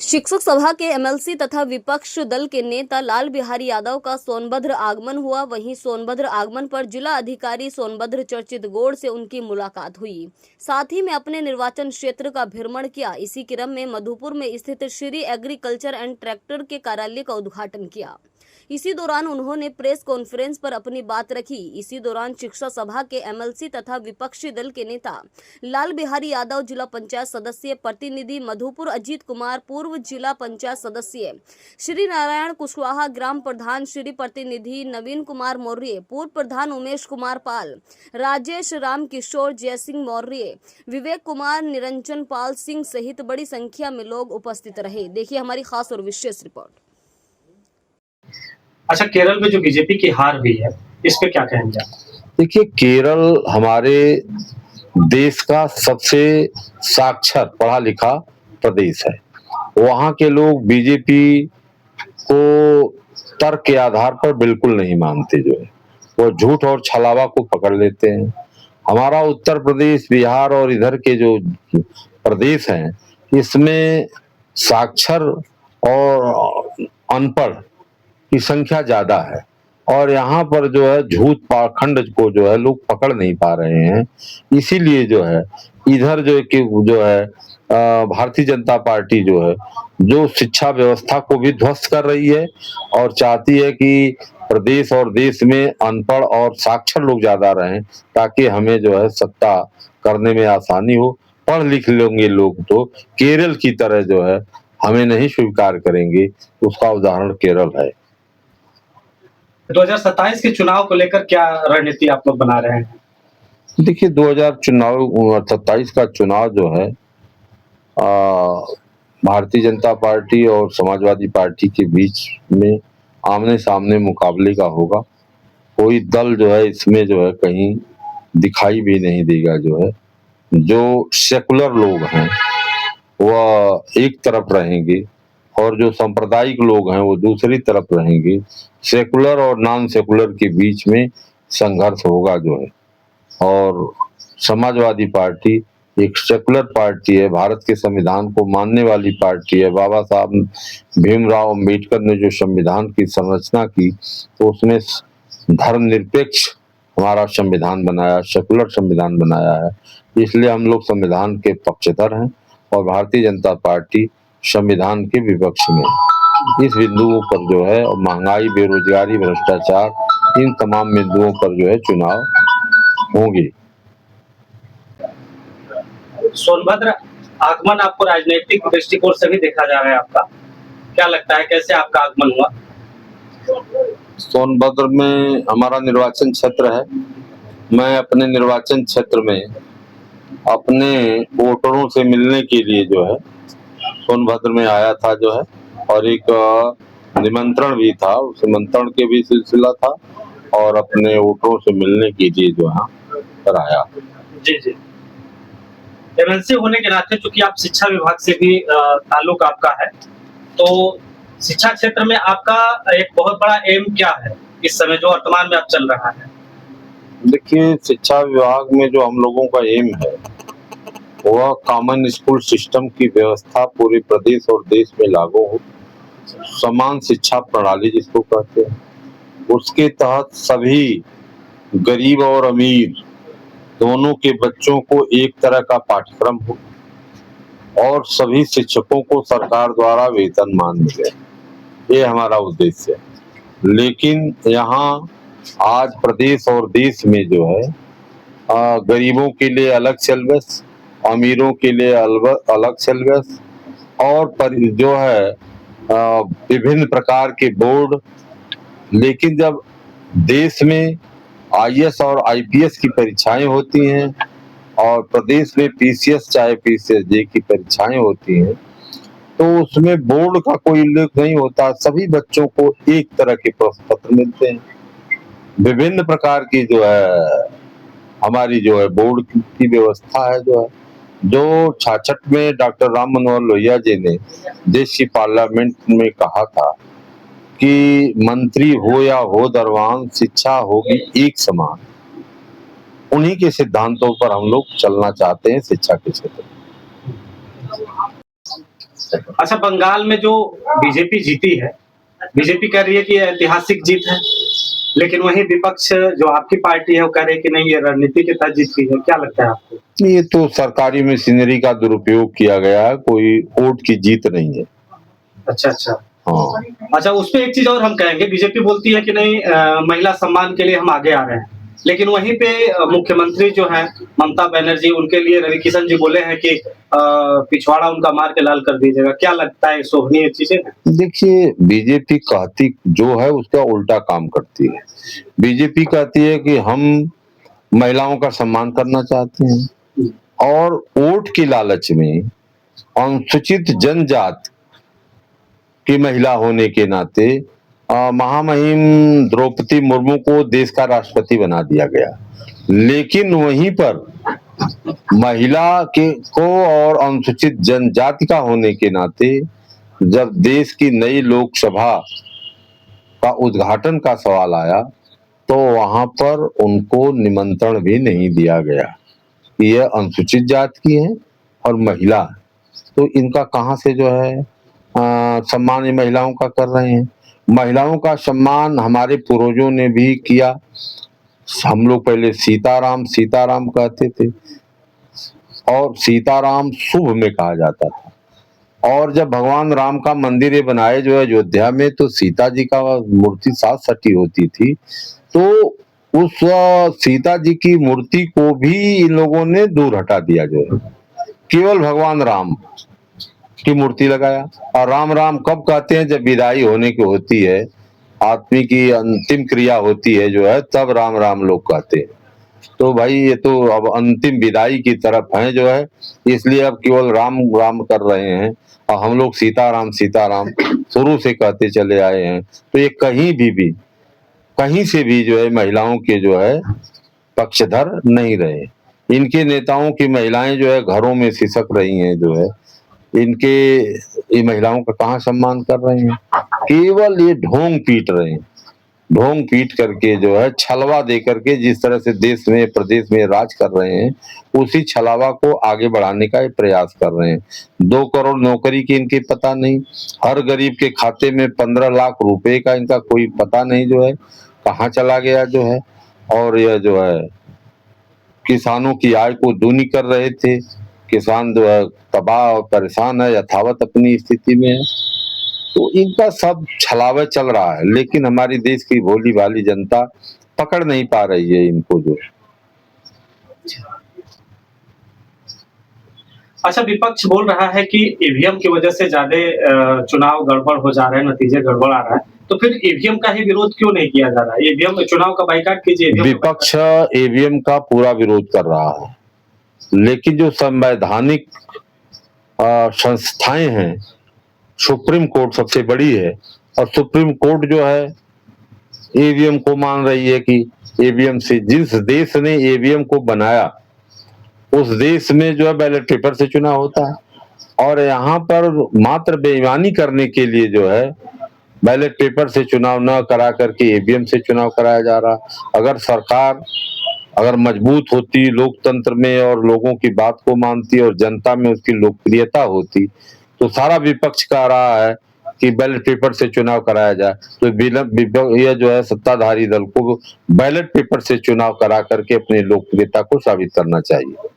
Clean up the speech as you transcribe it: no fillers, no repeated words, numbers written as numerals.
शिक्षक सभा के एमएलसी तथा विपक्ष दल के नेता लाल बिहारी यादव का सोनभद्र आगमन हुआ। वहीं सोनभद्र आगमन पर जिला अधिकारी सोनभद्र चर्चित गौड़ से उनकी मुलाकात हुई। साथ ही में अपने निर्वाचन क्षेत्र का भ्रमण किया। इसी क्रम में मधुपुर में स्थित श्री एग्रीकल्चर एंड ट्रैक्टर के कार्यालय का उद्घाटन किया। इसी दौरान उन्होंने प्रेस कॉन्फ्रेंस पर अपनी बात रखी। इसी दौरान शिक्षा सभा के एमएलसी तथा विपक्षी दल के नेता लाल बिहारी यादव, जिला पंचायत सदस्य प्रतिनिधि मधुपुर अजीत कुमार, पूर्व जिला पंचायत सदस्य श्री नारायण कुशवाहा, ग्राम प्रधान श्री प्रतिनिधि नवीन कुमार मौर्य, पूर्व प्रधान उमेश कुमार पाल, राजेश राम किशोर, जयसिंह मौर्य, विवेक कुमार, निरंजन पाल सिंह सहित बड़ी संख्या में लोग उपस्थित रहे। देखिए हमारी खास और विशेष रिपोर्ट। अच्छा, केरल में जो बीजेपी की हार हुई है, इस पे क्या कहेंगे आप? देखिए, केरल हमारे देश का सबसे साक्षर पढ़ा लिखा प्रदेश है। वहाँ के लोग बीजेपी को तर्क के आधार पर बिल्कुल नहीं मानते, जो है वो झूठ और छलावा को पकड़ लेते हैं। हमारा उत्तर प्रदेश, बिहार और इधर के जो प्रदेश हैं, इसमें साक्षर और अनपढ़ की संख्या ज्यादा है और यहाँ पर जो है झूठ पाखंड को जो है लोग पकड़ नहीं पा रहे हैं। इसीलिए जो है इधर जो है भारतीय जनता पार्टी जो है जो शिक्षा व्यवस्था को भी ध्वस्त कर रही है और चाहती है कि प्रदेश और देश में अनपढ़ और साक्षर लोग ज्यादा रहें, ताकि हमें जो है सत्ता करने में आसानी हो। पढ़ लिख लेंगे लोग तो केरल की तरह जो है हमें नहीं स्वीकार करेंगे। उसका उदाहरण केरल है। 2027 के चुनाव को लेकर क्या रणनीति आप लोग बना रहे हैं? देखिए, 2027 का चुनाव जो है भारतीय जनता पार्टी और समाजवादी पार्टी के बीच में आमने सामने मुकाबले का होगा। कोई दल जो है इसमें जो है कहीं दिखाई भी नहीं देगा। जो है जो सेकुलर लोग हैं वह एक तरफ रहेंगे और जो सांप्रदायिक लोग हैं वो दूसरी तरफ रहेंगे। सेकुलर और नॉन सेकुलर के बीच में संघर्ष होगा जो है। और समाजवादी पार्टी एक सेकुलर पार्टी है, भारत के संविधान को मानने वाली पार्टी है। बाबा साहब भीमराव अंबेडकर ने जो संविधान की संरचना की तो उसमें धर्मनिरपेक्ष हमारा संविधान बनाया, सेकुलर संविधान बनाया है। इसलिए हम लोग संविधान के पक्षधर हैं और भारतीय जनता पार्टी संविधान के विपक्ष में। इस बिंदुओं पर जो है महंगाई, बेरोजगारी, भ्रष्टाचार, इन तमाम बिंदुओं पर जो है चुनाव होंगे। सोनभद्र आगमन आपको राजनीतिक दृष्टिकोण से भी देखा जा रहा है, आपका क्या लगता है, कैसे आपका आगमन हुआ? सोनभद्र में हमारा निर्वाचन क्षेत्र है। मैं अपने निर्वाचन क्षेत्र में अपने वोटरों से मिलने के लिए जो है सोनभद्र में आया था जो है, और एक निमंत्रण भी था, उस निमंत्रण के भी सिलसिला था और अपने वोटरों से मिलने के लिए जो है पर आया। जी जी, एमएलसी होने के नाते चूंकि आप शिक्षा विभाग से भी ताल्लुक आपका है, तो शिक्षा क्षेत्र में आपका एक बहुत बड़ा एम क्या है इस समय जो वर्तमान में अब चल रहा है? देखिए, शिक्षा विभाग में जो हम लोगों का एम है वह कॉमन स्कूल सिस्टम की व्यवस्था पूरे प्रदेश और देश में लागू हो, समान शिक्षा प्रणाली जिसको कहते हैं, उसके तहत सभी गरीब और अमीर दोनों के बच्चों को एक तरह का पाठ्यक्रम हो और सभी शिक्षकों को सरकार द्वारा वेतनमान मिले। ये हमारा उद्देश्य है। लेकिन यहाँ आज प्रदेश और देश में जो है गरीबों के लिए अलग सिलेबस, अमीरों के लिए अलग सिलेबस और जो है विभिन्न प्रकार के बोर्ड। लेकिन जब देश में आईएएस और आईपीएस की परीक्षाएं होती हैं और प्रदेश में पीसीएस चाहे पीसीएसजे की परीक्षाएं होती हैं, तो उसमें बोर्ड का कोई उल्लेख नहीं होता। सभी बच्चों को एक तरह के प्रश्न पत्र मिलते हैं। विभिन्न प्रकार की जो है हमारी जो है बोर्ड की व्यवस्था है जो है, जो 66 में डॉक्टर राम मनोहर लोहिया जी ने देश की पार्लियामेंट में कहा था कि मंत्री हो या हो दरबान, शिक्षा होगी एक समान। उन्हीं के सिद्धांतों पर हम लोग चलना चाहते हैं शिक्षा के क्षेत्र में। अच्छा, बंगाल में जो बीजेपी जीती है, बीजेपी कह रही है कि ये ऐतिहासिक जीत है, लेकिन वहीं विपक्ष जो आपकी पार्टी है वो कह रही है कि नहीं, ये रणनीति के तहत जीत हुई है। क्या लगता है आपको? ये तो सरकारी मशीनरी का दुरुपयोग किया गया है, कोई वोट की जीत नहीं है। अच्छा, अच्छा। हाँ, अच्छा, उस पे एक चीज़ और हम कहेंगे, बीजेपी बोलती है कि नहीं, महिला सम्मान के लिए हम आगे आ रहे हैं। लेकिन वहीं पे मुख्यमंत्री जो हैं ममता बनर्जी, उनके लिए रवि किशन जी बोले हैं कि पिछवाड़ा उनका मार के लाल कर दीजिएगा। क्या लगता है, शोभनीय चीज़ें हैं? देखिए बीजेपी कहती जो है उसका उल्टा काम करती है। बीजेपी कहती है कि हम महिलाओं का सम्मान करना चाहते हैं और वोट की लालच में अनुसूचित जनजाति की महिला होने के नाते महामहिम द्रौपदी मुर्मू को देश का राष्ट्रपति बना दिया गया। लेकिन वहीं पर महिला के को और अनुसूचित जनजाति का होने के नाते जब देश की नई लोकसभा का उद्घाटन का सवाल आया तो वहां पर उनको निमंत्रण भी नहीं दिया गया। यह अनुसूचित जाति की है और महिला है, तो इनका कहाँ से जो है सम्मान ये महिलाओं का कर रहे हैं। महिलाओं का सम्मान हमारे पूर्वजों ने भी किया। हम लोग पहले सीताराम सीताराम कहते थे और सीताराम शुभ में कहा जाता था। और जब भगवान राम का मंदिर ये बनाए जो है अयोध्या में, तो सीता जी का मूर्ति साथ सटी होती थी, तो उस सीता जी की मूर्ति को भी इन लोगों ने दूर हटा दिया जो है, केवल भगवान राम की मूर्ति लगाया। और राम राम कब कहते हैं, जब विदाई होने की होती है, आदमी की अंतिम क्रिया होती है जो है, तब राम राम लोग कहते हैं। तो भाई ये तो अब अंतिम विदाई की तरफ है जो है, इसलिए अब केवल राम राम कर रहे हैं और हम लोग सीताराम सीताराम शुरू से कहते चले आए हैं। तो ये कहीं से भी जो है महिलाओं के जो है पक्षधर नहीं रहे। इनके नेताओं की महिलाएं जो है घरों में सिसक रही हैं जो है, इनके ये महिलाओं का कहाँ सम्मान कर रहे हैं, केवल ये ढोंग पीट रहे हैं। ढोंग पीट करके जो है छलवा दे करके जिस तरह से देश में प्रदेश में राज कर रहे हैं, उसी छलावा को आगे बढ़ाने का प्रयास कर रहे हैं। 2 करोड़ नौकरी की इनके पता नहीं, हर गरीब के खाते में 15 लाख रुपए का इनका कोई पता नहीं जो है कहाँ चला गया जो है। और यह जो है किसानों की आय को दूनी कर रहे थे। किसान जो है तबाह और परेशान है, यथावत अपनी स्थिति में है। तो इनका सब छलावा चल रहा है, लेकिन हमारी देश की भोली भाली जनता पकड़ नहीं पा रही है इनको जो। अच्छा, विपक्ष बोल रहा है कि ईवीएम की वजह से ज्यादा चुनाव गड़बड़ हो जा रहे हैं, नतीजे गड़बड़ आ रहा है, तो फिर ईवीएम का ही विरोध क्यों नहीं किया जा रहा है? ईवीएम चुनाव का बाइकाट कीजिए। विपक्ष ईवीएम का पूरा विरोध कर रहा है, लेकिन जो संवैधानिक संस्थाएं हैं, सुप्रीम कोर्ट सबसे बड़ी है और सुप्रीम कोर्ट जो है ईवीएम को मान रही है कि ईवीएम से, जिस देश ने ईवीएम को बनाया उस देश में जो है बैलेट पेपर से चुनाव होता है और यहाँ पर मात्र बेईमानी करने के लिए जो है बैलेट पेपर से चुनाव न करा करके ईवीएम से चुनाव कराया जा रहा। अगर सरकार अगर मजबूत होती लोकतंत्र में और लोगों की बात को मानती और जनता में उसकी लोकप्रियता होती, तो सारा विपक्ष कह रहा है कि बैलेट पेपर से चुनाव कराया जाए, तो यह जो है सत्ताधारी दल को बैलेट पेपर से चुनाव करा करके अपनी लोकप्रियता को साबित करना चाहिए।